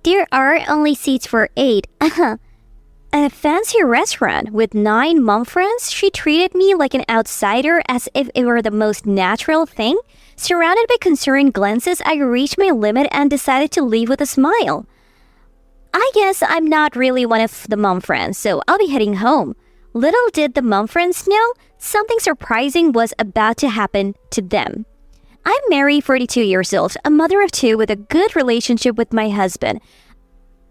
There are only seats for 8. At a fancy restaurant with 9 mom friends, she treated me like an outsider as if it were the most natural thing. Surrounded by concerned glances, I reached my limit and decided to leave with a smile. I guess I'm not really one of the mom friends, so I'll be heading home. Little did the mom friends know, something surprising was about to happen to them. I'm Mary, 42 years old, a mother of 2 with a good relationship with my husband.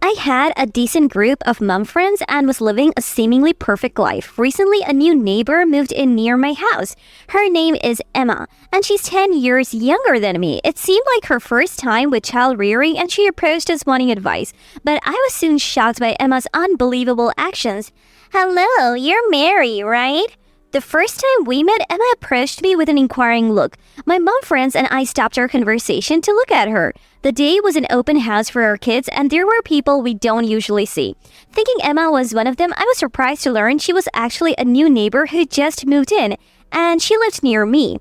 I had a decent group of mom friends and was living a seemingly perfect life. Recently, a new neighbor moved in near my house. Her name is Emma, and she's 10 years younger than me. It seemed like her first time with child rearing, and she approached us wanting advice. But I was soon shocked by Emma's unbelievable actions. Hello, you're Mary, right? The first time we met, Emma approached me with an inquiring look. My mom friends and I stopped our conversation to look at her. The day was an open house for our kids, and there were people we don't usually see. Thinking Emma was one of them, I was surprised to learn she was actually a new neighbor who just moved in, and she lived near me.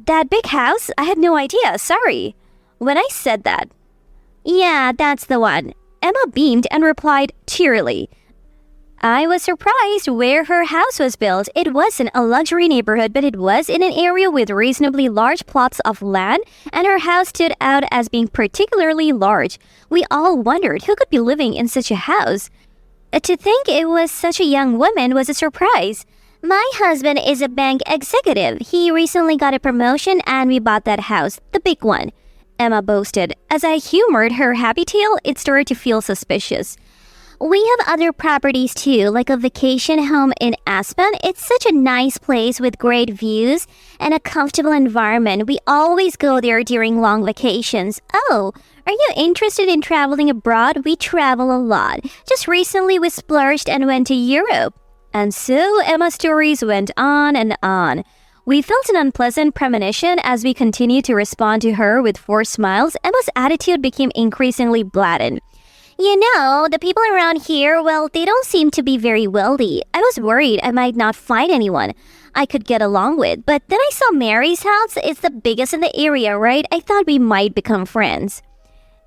That big house? I had no idea, sorry. When I said that, yeah, that's the one. Emma beamed and replied cheerily. I was surprised where her house was built. It wasn't a luxury neighborhood, but it was in an area with reasonably large plots of land, and her house stood out as being particularly large. We all wondered who could be living in such a house. To think it was such a young woman was a surprise. My husband is a bank executive. He recently got a promotion and we bought that house, the big one, Emma boasted. As I humored her happy tale, it started to feel suspicious. We have other properties too, like a vacation home in Aspen. It's such a nice place with great views and a comfortable environment. We always go there during long vacations. Oh, are you interested in traveling abroad? We travel a lot. Just recently we splurged and went to Europe. And so Emma's stories went on and on. We felt an unpleasant premonition as we continued to respond to her with forced smiles. Emma's attitude became increasingly blatant. You know, the people around here, well, they don't seem to be very wealthy. I was worried I might not find anyone I could get along with. But then I saw Mary's house. It's the biggest in the area, right? I thought we might become friends.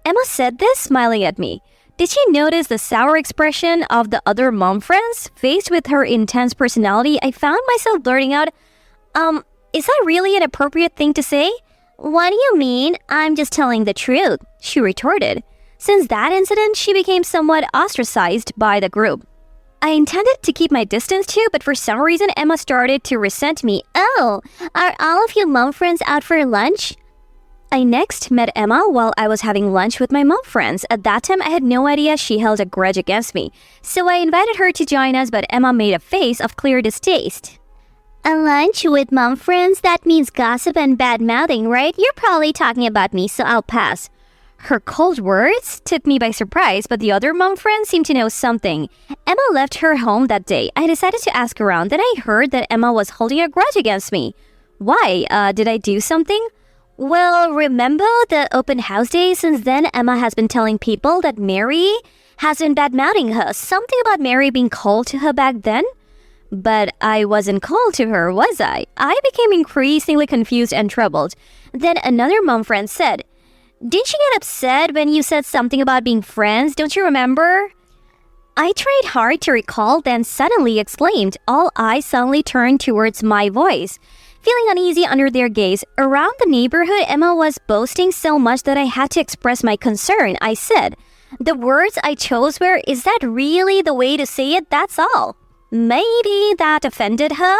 Emma said this, smiling at me. Did she notice the sour expression of the other mom friends? Faced with her intense personality, I found myself blurting out, is that really an appropriate thing to say? What do you mean? I'm just telling the truth, she retorted. Since that incident, she became somewhat ostracized by the group. I intended to keep my distance too, but for some reason, Emma started to resent me. Oh, are all of you mom friends out for lunch? I next met Emma while I was having lunch with my mom friends. At that time, I had no idea she held a grudge against me. So I invited her to join us, but Emma made a face of clear distaste. A lunch with mom friends? That means gossip and bad-mouthing, right? You're probably talking about me, so I'll pass. Her cold words took me by surprise, but the other mom friends seemed to know something. Emma left her home that day. I decided to ask around. Then I heard that Emma was holding a grudge against me. Why? Did I do something? Well, remember the open house day? Since then, Emma has been telling people that Mary has been bad-mouthing her. Something about Mary being cold to her back then? But I wasn't cold to her, was I? I became increasingly confused and troubled. Then another mom friend said, didn't she get upset when you said something about being friends? Don't you remember? I tried hard to recall, then suddenly exclaimed. All eyes suddenly turned towards my voice. Feeling uneasy under their gaze, around the neighborhood, Emma was boasting so much that I had to express my concern. I said, the words I chose were, is that really the way to say it? That's all. Maybe that offended her?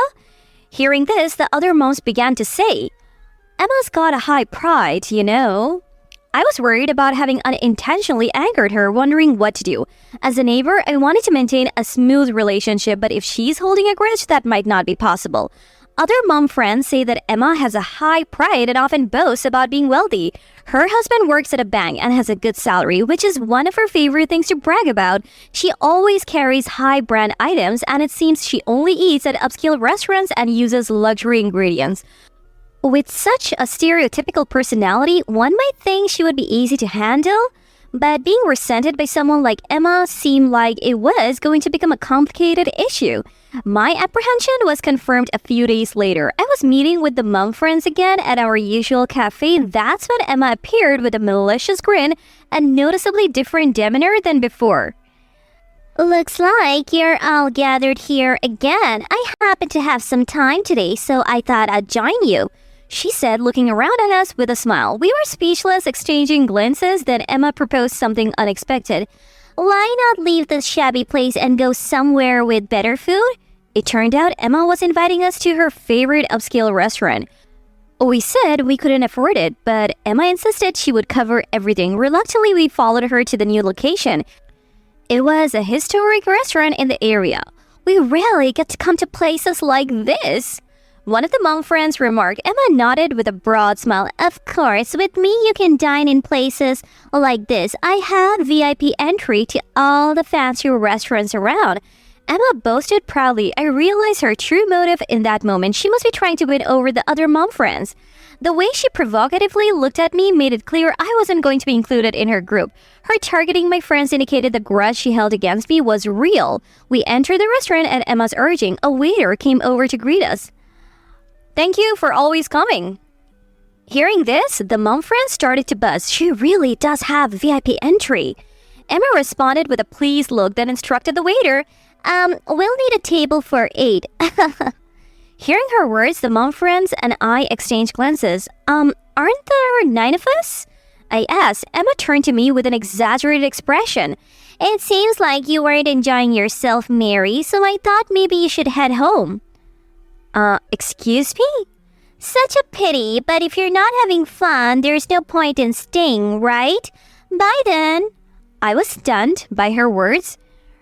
Hearing this, the other moms began to say, Emma's got a high pride, you know. I was worried about having unintentionally angered her, wondering what to do. As a neighbor, I wanted to maintain a smooth relationship, but if she's holding a grudge, that might not be possible. Other mom friends say that Emma has a high pride and often boasts about being wealthy. Her husband works at a bank and has a good salary, which is one of her favorite things to brag about. She always carries high brand items, and it seems she only eats at upscale restaurants and uses luxury ingredients. With such a stereotypical personality, one might think she would be easy to handle, but being resented by someone like Emma seemed like it was going to become a complicated issue. My apprehension was confirmed a few days later. I was meeting with the mom friends again at our usual cafe. That's when Emma appeared with a malicious grin and noticeably different demeanor than before. Looks like you're all gathered here again. I happen to have some time today, so I thought I'd join you, she said, looking around at us with a smile. We were speechless, exchanging glances. Then Emma proposed something unexpected. Why not leave this shabby place and go somewhere with better food? It turned out Emma was inviting us to her favorite upscale restaurant. We said we couldn't afford it, but Emma insisted she would cover everything. Reluctantly, we followed her to the new location. It was a historic restaurant in the area. We rarely get to come to places like this, one of the mom friends remarked. Emma nodded with a broad smile. Of course, with me you can dine in places like this. I have VIP entry to all the fancy restaurants around. Emma boasted proudly. I realized her true motive in that moment. She must be trying to win over the other mom friends. The way she provocatively looked at me made it clear I wasn't going to be included in her group. Her targeting my friends indicated the grudge she held against me was real. We entered the restaurant at Emma's urging. A waiter came over to greet us. Thank you for always coming. Hearing this, the mom friend started to buzz. She really does have VIP entry. Emma responded with a pleased look, then instructed the waiter, we'll need a table for 8. Hearing her words, the mom friends and I exchanged glances. Aren't there 9 of us? I asked. Emma turned to me with an exaggerated expression. It seems like you weren't enjoying yourself, Mary, so I thought maybe you should head home. Excuse me? Such a pity, but if you're not having fun, there's no point in staying, right? Bye then. I was stunned by her words.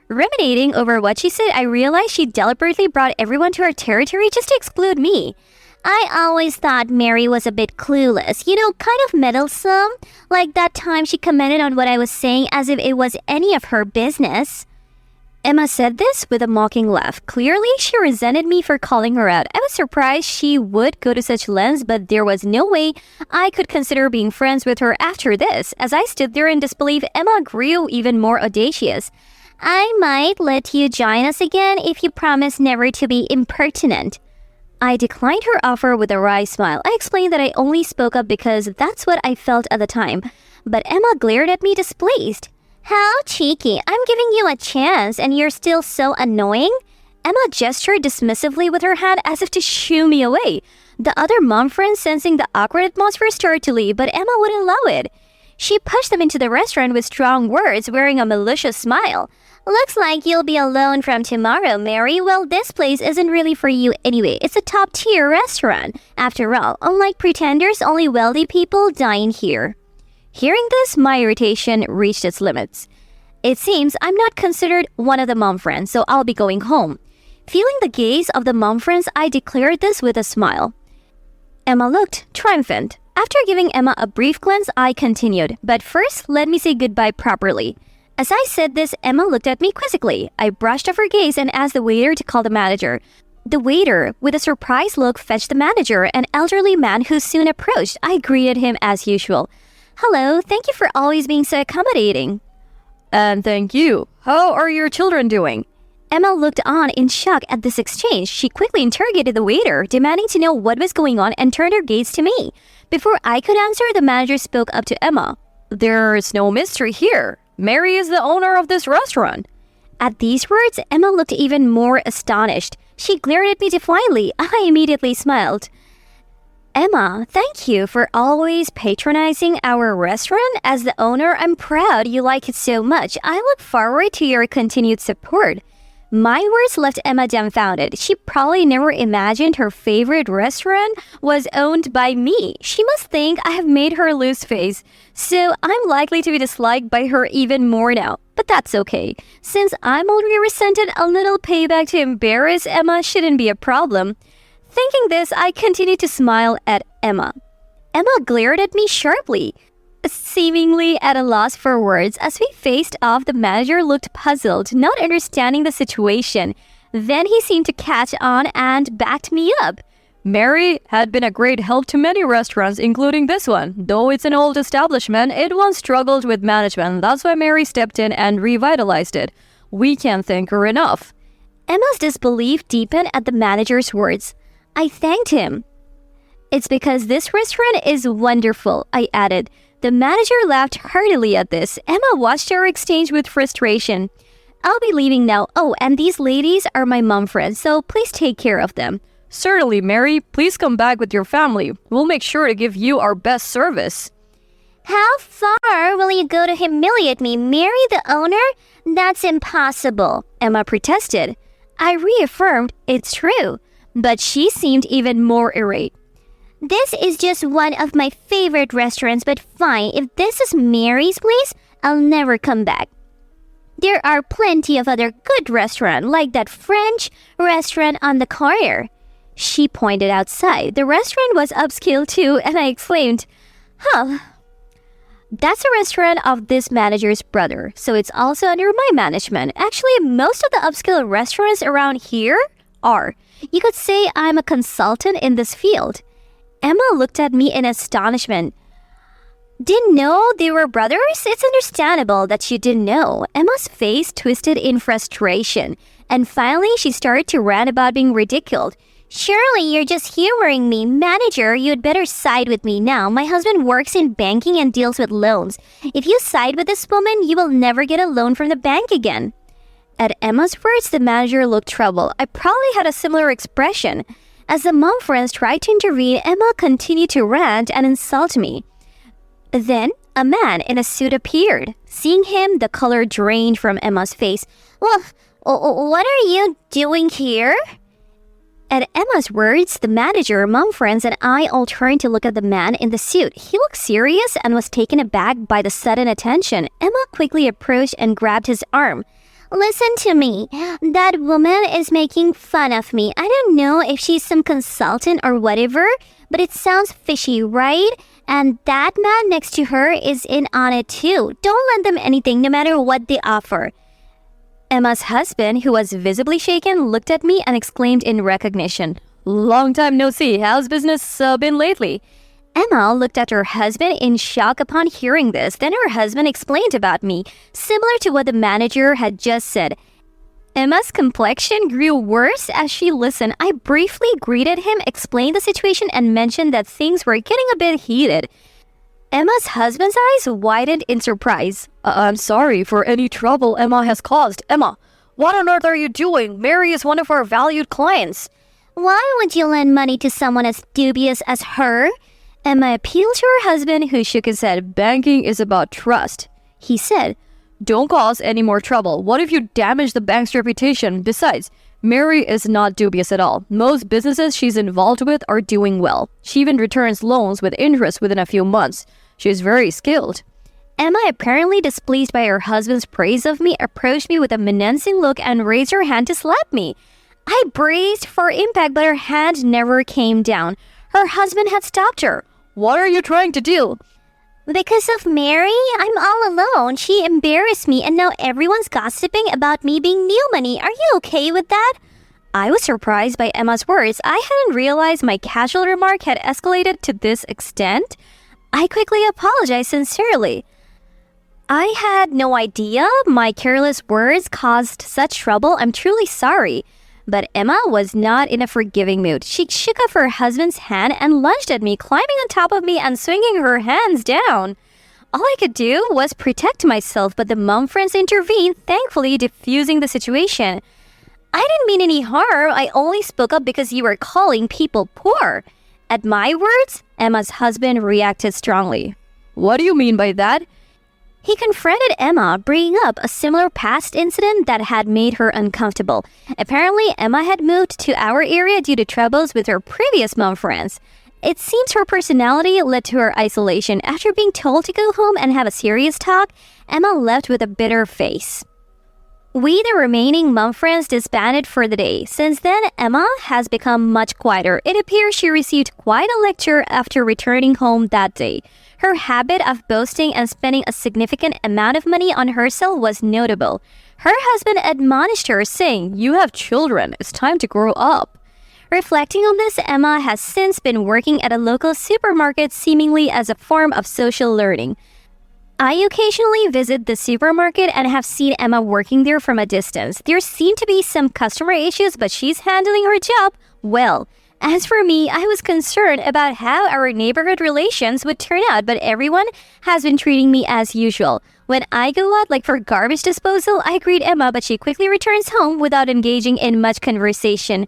Ruminating over what she said, I realized she deliberately brought everyone to her territory just to exclude me. I always thought Mary was a bit clueless, kind of meddlesome. Like that time she commented on what I was saying as if it was any of her business. Emma said this with a mocking laugh. Clearly, she resented me for calling her out. I was surprised she would go to such lengths, but there was no way I could consider being friends with her after this. As I stood there in disbelief, Emma grew even more audacious. I might let you join us again if you promise never to be impertinent. I declined her offer with a wry smile. I explained that I only spoke up because that's what I felt at the time. But Emma glared at me displeased. How cheeky. I'm giving you a chance and you're still so annoying. Emma gestured dismissively with her hand as if to shoo me away. The other mom friends, sensing the awkward atmosphere, started to leave, but Emma wouldn't allow it. She pushed them into the restaurant with strong words, wearing a malicious smile. Looks like you'll be alone from tomorrow, Mary. Well, this place isn't really for you anyway. It's a top-tier restaurant. After all, unlike pretenders, only wealthy people dine here. Hearing this, my irritation reached its limits. It seems I'm not considered one of the mom friends, so I'll be going home. Feeling the gaze of the mom friends, I declared this with a smile. Emma looked triumphant. After giving Emma a brief glance, I continued. But first, let me say goodbye properly. As I said this, Emma looked at me quizzically. I brushed off her gaze and asked the waiter to call the manager. The waiter, with a surprised look, fetched the manager, an elderly man who soon approached. I greeted him as usual. Hello, thank you for always being so accommodating. And thank you. How are your children doing? Emma looked on in shock at this exchange. She quickly interrogated the waiter, demanding to know what was going on, and turned her gaze to me. Before I could answer, the manager spoke up to Emma. There's no mystery here. Mary is the owner of this restaurant. At these words, Emma looked even more astonished. She glared at me defiantly. I immediately smiled. Emma, thank you for always patronizing our restaurant. As the owner, I'm proud you like it so much. I look forward to your continued support. My words left Emma dumbfounded. She probably never imagined her favorite restaurant was owned by me. She must think I have made her lose face. So I'm likely to be disliked by her even more now. But that's okay. Since I'm already resented, a little payback to embarrass Emma shouldn't be a problem. Thinking this, I continued to smile at Emma. Emma glared at me sharply, seemingly at a loss for words. As we faced off, the manager looked puzzled, not understanding the situation. Then he seemed to catch on and backed me up. Mary had been a great help to many restaurants, including this one. Though it's an old establishment, it once struggled with management. That's why Mary stepped in and revitalized it. We can't thank her enough. Emma's disbelief deepened at the manager's words. I thanked him. It's because this restaurant is wonderful, I added. The manager laughed heartily at this. Emma watched our exchange with frustration. I'll be leaving now. Oh, and these ladies are my mom friends, so please take care of them. Certainly, Mary. Please come back with your family. We'll make sure to give you our best service. How far will you go to humiliate me? Marry the owner? That's impossible. Emma protested. I reaffirmed it's true, but she seemed even more irate. This is just one of my favorite restaurants, but fine, if this is Mary's place, I'll never come back. There are plenty of other good restaurants, like that French restaurant on the corner. She pointed outside. The restaurant was upscale too, and I exclaimed, huh. That's a restaurant of this manager's brother, so it's also under my management. Actually, most of the upscale restaurants around here are. You could say I'm a consultant in this field. Emma looked at me in astonishment. Didn't know they were brothers? It's understandable that you didn't know. Emma's face twisted in frustration, and finally she started to rant about being ridiculed. Surely you're just humoring me. Manager, you'd better side with me now. My husband works in banking and deals with loans. If you side with this woman, you will never get a loan from the bank again. At Emma's words, the manager looked troubled. I probably had a similar expression. As the mom friends tried to intervene, Emma continued to rant and insult me. Then, a man in a suit appeared. Seeing him, the color drained from Emma's face. Well, what are you doing here? At Emma's words, the manager, mom friends, and I all turned to look at the man in the suit. He looked serious and was taken aback by the sudden attention. Emma quickly approached and grabbed his arm. Listen to me. That woman is making fun of me. I don't know if she's some consultant or whatever, but it sounds fishy, right? And that man next to her is in on it too. Don't lend them anything, no matter what they offer. Emma's husband, who was visibly shaken, looked at me and exclaimed in recognition, Long time no see. How's business been lately? Emma looked at her husband in shock upon hearing this. Then her husband explained about me, similar to what the manager had just said. Emma's complexion grew worse as she listened. I briefly greeted him, explained the situation, and mentioned that things were getting a bit heated. Emma's husband's eyes widened in surprise. I'm sorry for any trouble Emma has caused. Emma, what on earth are you doing? Mary is one of our valued clients. Why would you lend money to someone as dubious as her? Emma appealed to her husband, who shook his head. Banking is about trust. He said, Don't cause any more trouble. What if you damage the bank's reputation? Besides, Mary is not dubious at all. Most businesses she's involved with are doing well. She even returns loans with interest within a few months. She's very skilled. Emma, apparently displeased by her husband's praise of me, approached me with a menacing look and raised her hand to slap me. I braced for impact, but her hand never came down. Her husband had stopped her. What are you trying to do? Because of Mary, I'm all alone. She embarrassed me, and now everyone's gossiping about me being new money. Are you okay with that? I was surprised by Emma's words. I hadn't realized my casual remark had escalated to this extent. I quickly apologized sincerely. I had no idea my careless words caused such trouble. I'm truly sorry. But Emma was not in a forgiving mood. She shook off her husband's hand and lunged at me, climbing on top of me and swinging her hands down. All I could do was protect myself, but the mom friends intervened, thankfully diffusing the situation. I didn't mean any harm. I only spoke up because you were calling people poor. At my words, Emma's husband reacted strongly. What do you mean by that? He confronted Emma, bringing up a similar past incident that had made her uncomfortable. Apparently, Emma had moved to our area due to troubles with her previous mom friends. It seems her personality led to her isolation. After being told to go home and have a serious talk, Emma left with a bitter face. We, the remaining mom friends, disbanded for the day. Since then, Emma has become much quieter. It appears she received quite a lecture after returning home that day. Her habit of boasting and spending a significant amount of money on herself was notable. Her husband admonished her, saying, "You have children. It's time to grow up." Reflecting on this, Emma has since been working at a local supermarket seemingly as a form of social learning. I occasionally visit the supermarket and have seen Emma working there from a distance. There seem to be some customer issues, but she's handling her job well. As for me, I was concerned about how our neighborhood relations would turn out, but everyone has been treating me as usual. When I go out, like for garbage disposal, I greet Emma, but she quickly returns home without engaging in much conversation.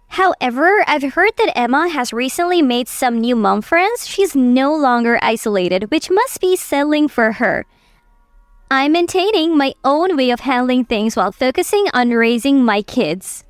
However, I've heard that Emma has recently made some new mom friends. She's no longer isolated, which must be settling for her. I'm maintaining my own way of handling things while focusing on raising my kids.